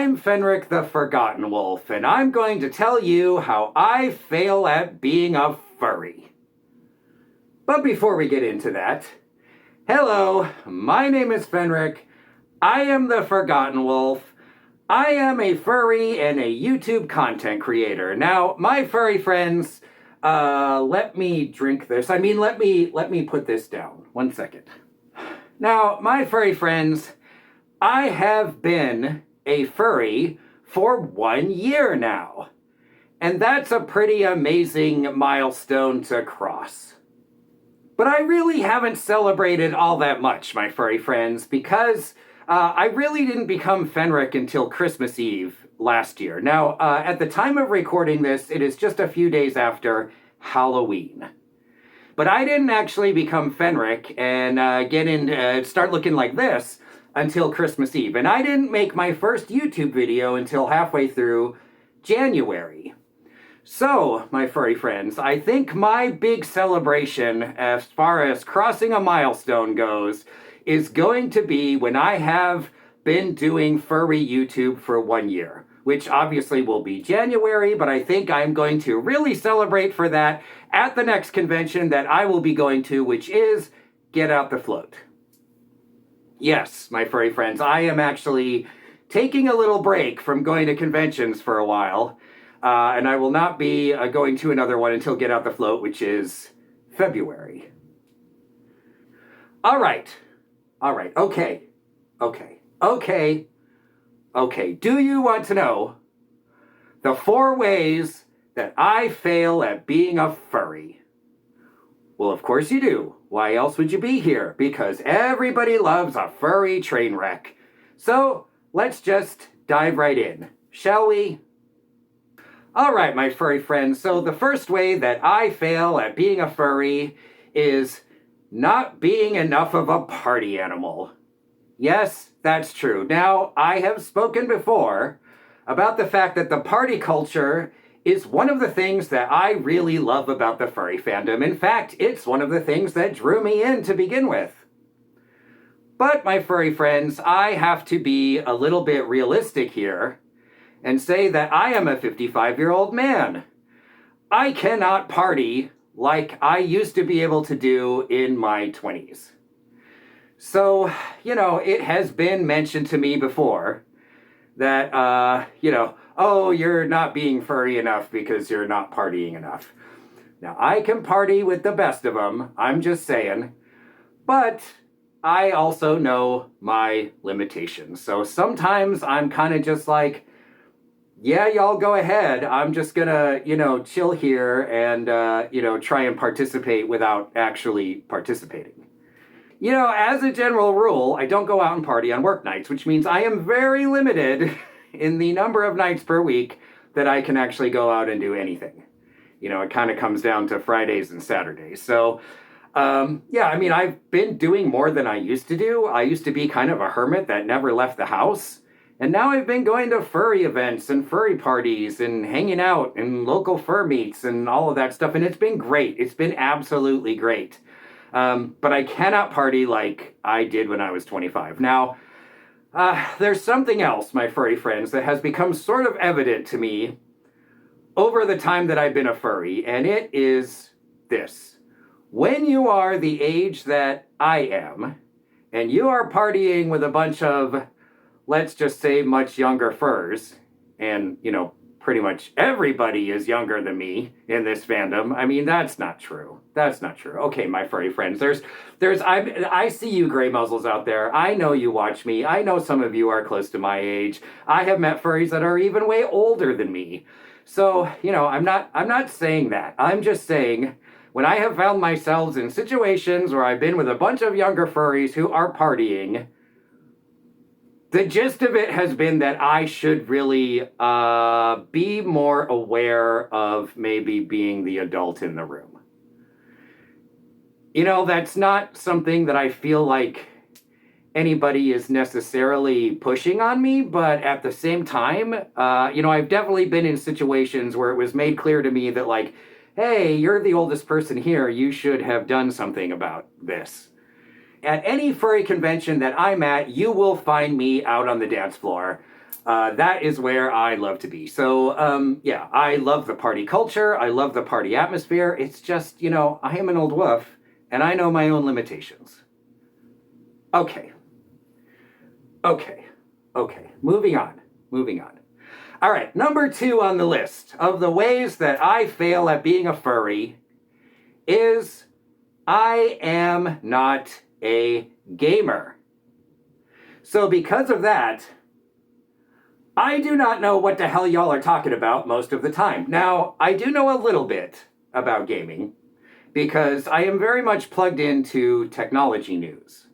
I'm Fenric the Forgotten Wolf, and I'm going to tell you how I fail at being a furry. But before we get into that, hello, my name is Fenric. I am the Forgotten Wolf. I am a furry and a YouTube content creator. Now, my furry friends, let me drink this. Let me put this down. 1 second. Now, my furry friends, I have been a furry for 1 year now. And that's a pretty amazing milestone to cross. But I really haven't celebrated all that much, my furry friends, because I really didn't become Fenric until Christmas Eve last year. Now, at the time of recording this, it is just a few days after Halloween. But I didn't actually become Fenric and start looking like this until Christmas Eve. And I didn't make my first YouTube video until halfway through January. So, my furry friends, I think my big celebration as far as crossing a milestone goes is going to be when I have been doing furry YouTube for 1 year, which obviously will be January, but I think I'm going to really celebrate for that at the next convention that I will be going to, which is Get Out the Float. Yes, my furry friends, I am actually taking a little break from going to conventions for a while, and I will not be going to another one until Get Out the Float, which is February. All right, okay. Do you want to know the 4 ways that I fail at being a furry? Well, of course you do. Why else would you be here? Because everybody loves a furry train wreck. So let's just dive right in, shall we? All right, my furry friends. So the first way that I fail at being a furry is not being enough of a party animal. Yes, that's true. Now, I have spoken before about the fact that the party culture is one of the things that I really love about the furry fandom. In fact, it's one of the things that drew me in to begin with. But, my furry friends, I have to be a little bit realistic here and say that I am a 55-year-old man. I cannot party like I used to be able to do in my 20s. So, it has been mentioned to me before that, oh, you're not being furry enough because you're not partying enough. Now, I can party with the best of them, I'm just saying, but I also know my limitations. So sometimes I'm kind of just like, yeah, y'all go ahead. I'm just gonna, chill here and, try and participate without actually participating. As a general rule, I don't go out and party on work nights, which means I am very limited in the number of nights per week that I can actually go out and do anything. It kind of comes down to Fridays and Saturdays. So, I've been doing more than I used to do. I used to be kind of a hermit that never left the house. And now I've been going to furry events and furry parties and hanging out and local fur meets and all of that stuff. And it's been great. It's been absolutely great. But I cannot party like I did when I was 25. Now, there's something else, my furry friends, that has become sort of evident to me over the time that I've been a furry, and it is this. When you are the age that I am, and you are partying with a bunch of, let's just say, much younger furs, and, pretty much everybody is younger than me in this fandom. I mean, that's not true. Okay, my furry friends, I see you gray muzzles out there. I know you watch me. I know some of you are close to my age. I have met furries that are even way older than me. So, I'm not saying that. I'm just saying, when I have found myself in situations where I've been with a bunch of younger furries who are partying, the gist of it has been that I should really be more aware of maybe being the adult in the room. That's not something that I feel like anybody is necessarily pushing on me, but at the same time, I've definitely been in situations where it was made clear to me that, like, hey, you're the oldest person here, you should have done something about this. At any furry convention that I'm at, you will find me out on the dance floor. That is where I love to be. So, yeah, I love the party culture. I love the party atmosphere. It's just, I am an old wolf and I know my own limitations. Okay. Okay. Okay. Moving on. Moving on. All right. Number 2 on the list of the ways that I fail at being a furry is I am not a gamer. So, because of that, I do not know what the hell y'all are talking about most of the time. Now, I do know a little bit about gaming because I am very much plugged into technology news.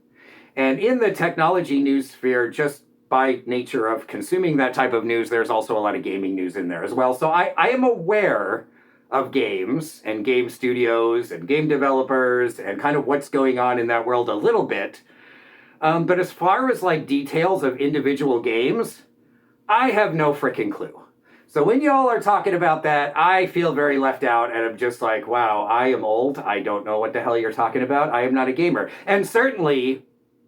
And in the technology news sphere, just by nature of consuming that type of news, there's also a lot of gaming news in there as well. So I am aware of games and game studios and game developers and kind of what's going on in that world a little bit. But as far as like details of individual games, I have no freaking clue. So when y'all are talking about that, I feel very left out and I'm just like, wow, I am old. I don't know what the hell you're talking about. I am not a gamer. And certainly,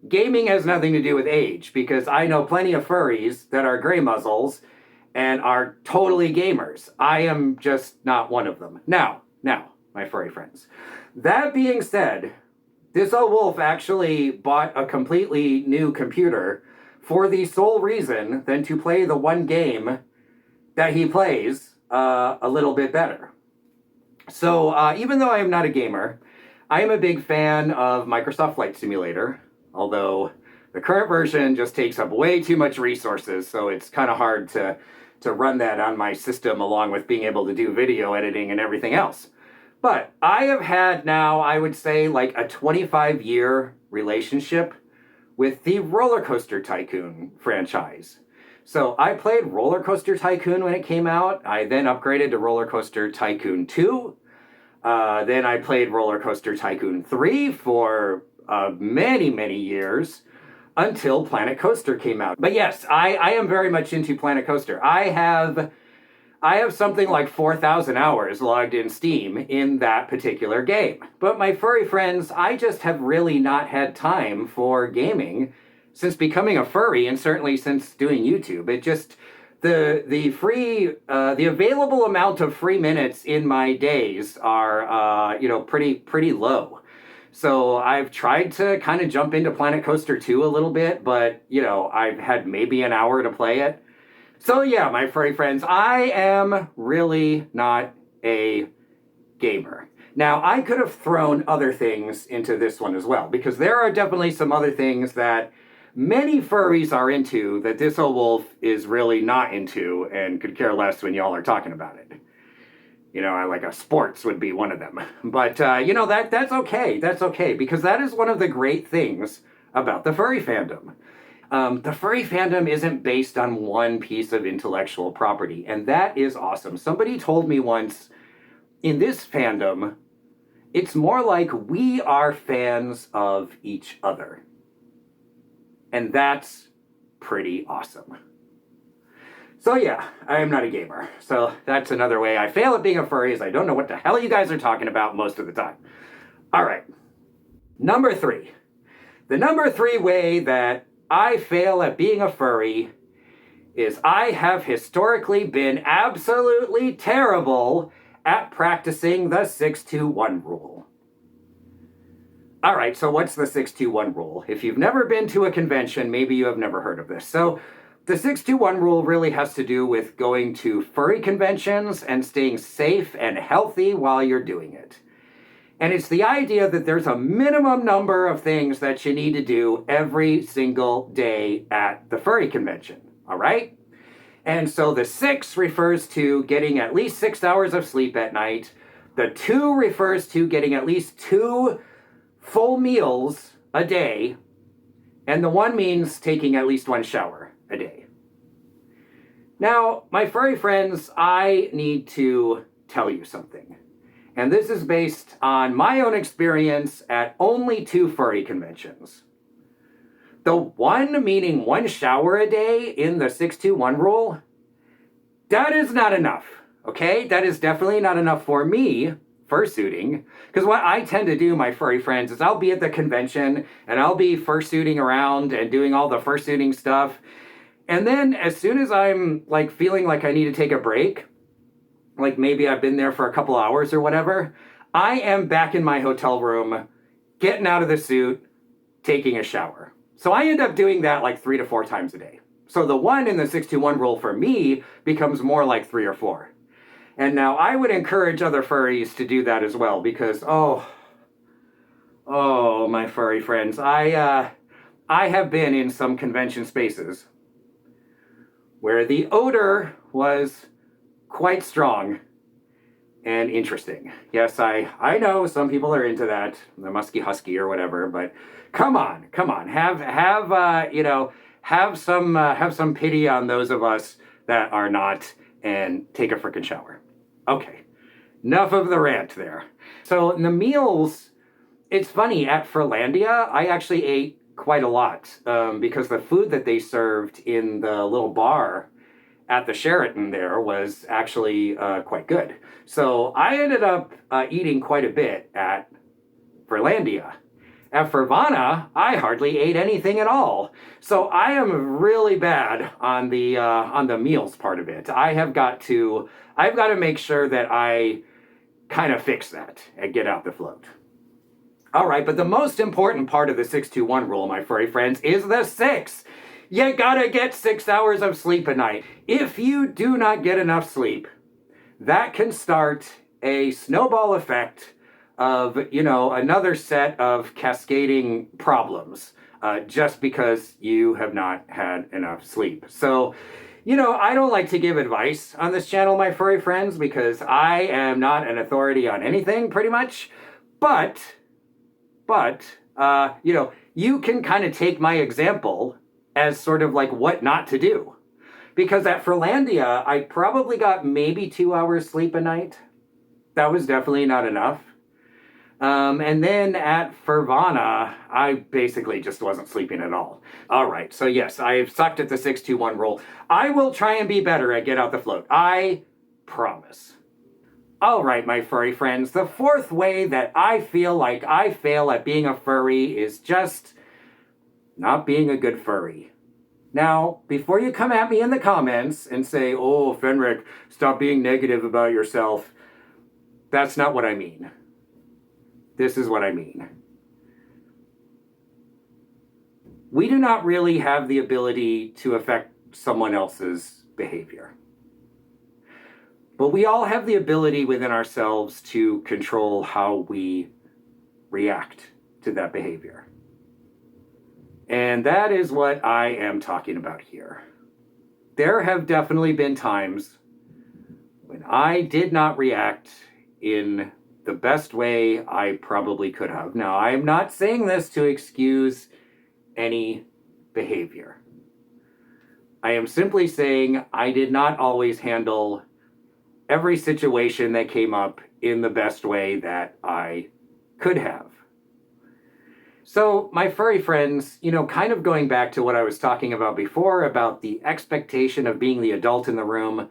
gaming has nothing to do with age because I know plenty of furries that are gray muzzles and are totally gamers. I am just not one of them. Now, my furry friends. That being said, this old wolf actually bought a completely new computer for the sole reason than to play the one game that he plays a little bit better. So even though I am not a gamer, I am a big fan of Microsoft Flight Simulator, although the current version just takes up way too much resources, so it's kind of hard to run that on my system along with being able to do video editing and everything else. But I have had now, I would say, like a 25-year relationship with the Roller Coaster Tycoon franchise. So I played Roller Coaster Tycoon when it came out. I then upgraded to Roller Coaster Tycoon 2. Then I played Roller Coaster Tycoon 3 for many, many years until Planet Coaster came out. But yes, I am very much into Planet Coaster. I have something like 4,000 hours logged in Steam in that particular game. But my furry friends, I just have really not had time for gaming since becoming a furry and certainly since doing YouTube. It just, the available amount of free minutes in my days are, pretty low. So I've tried to kind of jump into Planet Coaster 2 a little bit, but, I've had maybe an hour to play it. So yeah, my furry friends, I am really not a gamer. Now, I could have thrown other things into this one as well, because there are definitely some other things that many furries are into that this old wolf is really not into and could care less when y'all are talking about it. Like sports would be one of them. But, that's okay. That's okay, because that is one of the great things about the furry fandom. The furry fandom isn't based on one piece of intellectual property, and that is awesome. Somebody told me once, in this fandom, it's more like we are fans of each other. And that's pretty awesome. So yeah, I am not a gamer. So that's another way I fail at being a furry is I don't know what the hell you guys are talking about most of the time. All right, number 3. The number 3 way that I fail at being a furry is I have historically been absolutely terrible at practicing the 6-2-1 rule. All right, so what's the 6-2-1 rule? If you've never been to a convention, maybe you have never heard of this. So the 6-2-1 rule really has to do with going to furry conventions and staying safe and healthy while you're doing it. And it's the idea that there's a minimum number of things that you need to do every single day at the furry convention, all right? And so the 6 refers to getting at least 6 hours of sleep at night. The 2 refers to getting at least 2 full meals a day. And the 1 means taking at least 1 shower a day. Now, my furry friends, I need to tell you something. And this is based on my own experience at only 2 furry conventions. The 1 meaning 1 shower a day in the 6-2-1 rule, that is not enough, okay? That is definitely not enough for me, fursuiting, because what I tend to do, my furry friends, is I'll be at the convention and I'll be fursuiting around and doing all the fursuiting stuff. And then as soon as I'm like feeling like I need to take a break, like maybe I've been there for a couple hours or whatever, I am back in my hotel room, getting out of the suit, taking a shower. So I end up doing that like 3 to 4 times a day. So the 1 in the 621 rule for me becomes more like 3 or 4. And now I would encourage other furries to do that as well because, oh, my furry friends, I have been in some convention spaces where the odor was quite strong and interesting. Yes, I know some people are into that, the musky husky or whatever, but come on, have some pity on those of us that are not, and take a frickin' shower. Okay, enough of the rant there. So in the meals, it's funny, at Furlandia, I actually ate quite a lot because the food that they served in the little bar at the Sheraton there was actually quite good. So I ended up eating quite a bit at Furlandia. At Furvana, I hardly ate anything at all. So I am really bad on the meals part of it. I've got to make sure that I kind of fix that and get out the float. All right, but the most important part of the 621 rule, my furry friends, is the 6. You gotta get 6 hours of sleep a night. If you do not get enough sleep, that can start a snowball effect of, another set of cascading problems just because you have not had enough sleep. So, I don't like to give advice on this channel, my furry friends, because I am not an authority on anything, pretty much. But, you can kind of take my example as sort of like what not to do. Because at Furlandia, I probably got maybe 2 hours sleep a night. That was definitely not enough. And then at Furvana, I basically just wasn't sleeping at all. All right, so yes, I've sucked at the 621 rule. I will try and be better at Get Out the Float. I promise. All right, my furry friends, the 4th way that I feel like I fail at being a furry is just not being a good furry. Now, before you come at me in the comments and say, oh, Fenric, stop being negative about yourself, that's not what I mean. This is what I mean. We do not really have the ability to affect someone else's behavior. But we all have the ability within ourselves to control how we react to that behavior. And that is what I am talking about here. There have definitely been times when I did not react in the best way I probably could have. Now, I am not saying this to excuse any behavior. I am simply saying I did not always handle every situation that came up in the best way that I could have. So, my furry friends, kind of going back to what I was talking about before about the expectation of being the adult in the room,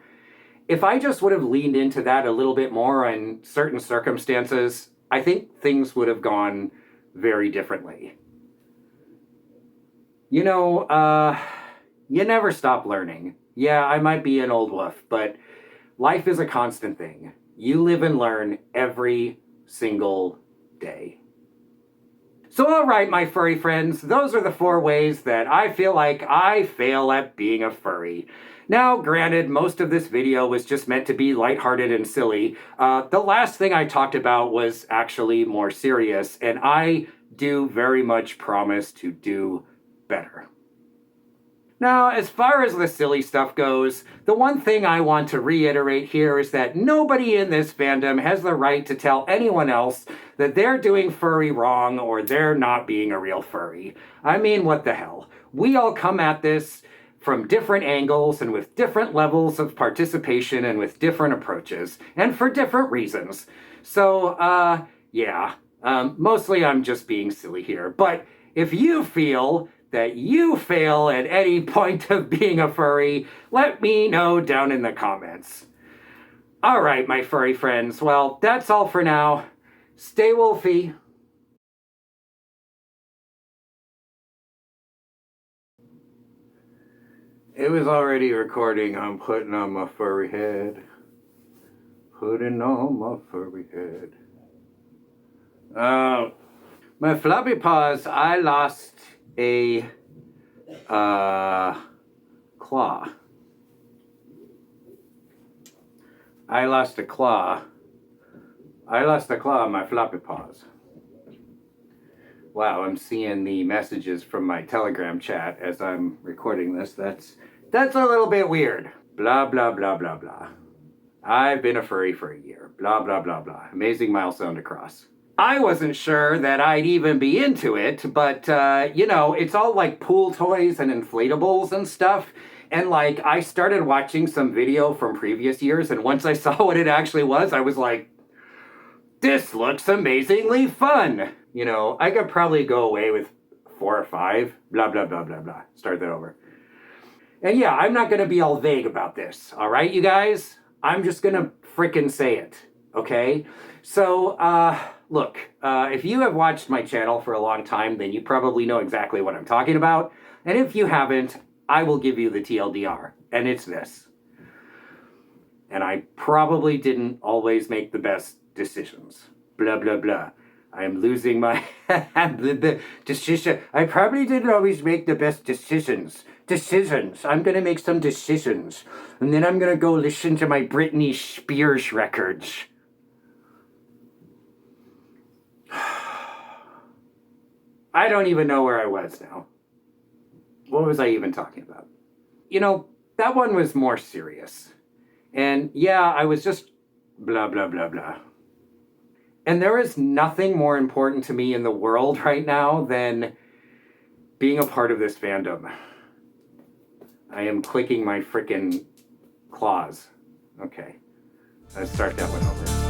if I just would have leaned into that a little bit more in certain circumstances, I think things would have gone very differently. You never stop learning. Yeah, I might be an old wolf, but life is a constant thing. You live and learn every single day. So, all right, my furry friends, those are the 4 ways that I feel like I fail at being a furry. Now, granted, most of this video was just meant to be lighthearted and silly. The last thing I talked about was actually more serious, and I do very much promise to do better. Now, as far as the silly stuff goes, the one thing I want to reiterate here is that nobody in this fandom has the right to tell anyone else that they're doing furry wrong or they're not being a real furry. I mean, what the hell? We all come at this from different angles and with different levels of participation and with different approaches and for different reasons. So, mostly I'm just being silly here. But if you feel that you fail at any point of being a furry, let me know down in the comments. All right, my furry friends, well, that's all for now. Stay wolfy. It was already recording. I'm putting on my furry head. Putting on my furry head. My floppy paws, I lost a claw. I lost a claw on my floppy paws. Wow, I'm seeing the messages from my Telegram chat as I'm recording this. That's a little bit weird. Blah, blah, blah, blah, blah. I've been a furry for a year. Blah, blah, blah, blah. Amazing milestone to cross. I wasn't sure that I'd even be into it, but, you know, it's all like pool toys and inflatables and stuff. And, like, I started watching some video from previous years, and once I saw what it actually was, I was like, this looks amazingly fun. You know, I could probably go away with 4 or 5. Blah, blah, blah, blah, blah. Start that over. And yeah, I'm not going to be all vague about this. All right, you guys? I'm just going to frickin' say it. Okay? So, look, if you have watched my channel for a long time, then you probably know exactly what I'm talking about. And if you haven't, I will give you the TLDR. And it's this. And I probably didn't always make the best decisions. Blah, blah, blah. I am losing my decision. I probably didn't always make the best decisions. I'm going to make some decisions. And then I'm going to go listen to my Britney Spears records. I don't even know where I was now. What was I even talking about? You know, that one was more serious. And yeah, I was just blah, blah, blah, blah. And there is nothing more important to me in the world right now than being a part of this fandom. I am clicking my frickin' claws. Okay, let's start that one over.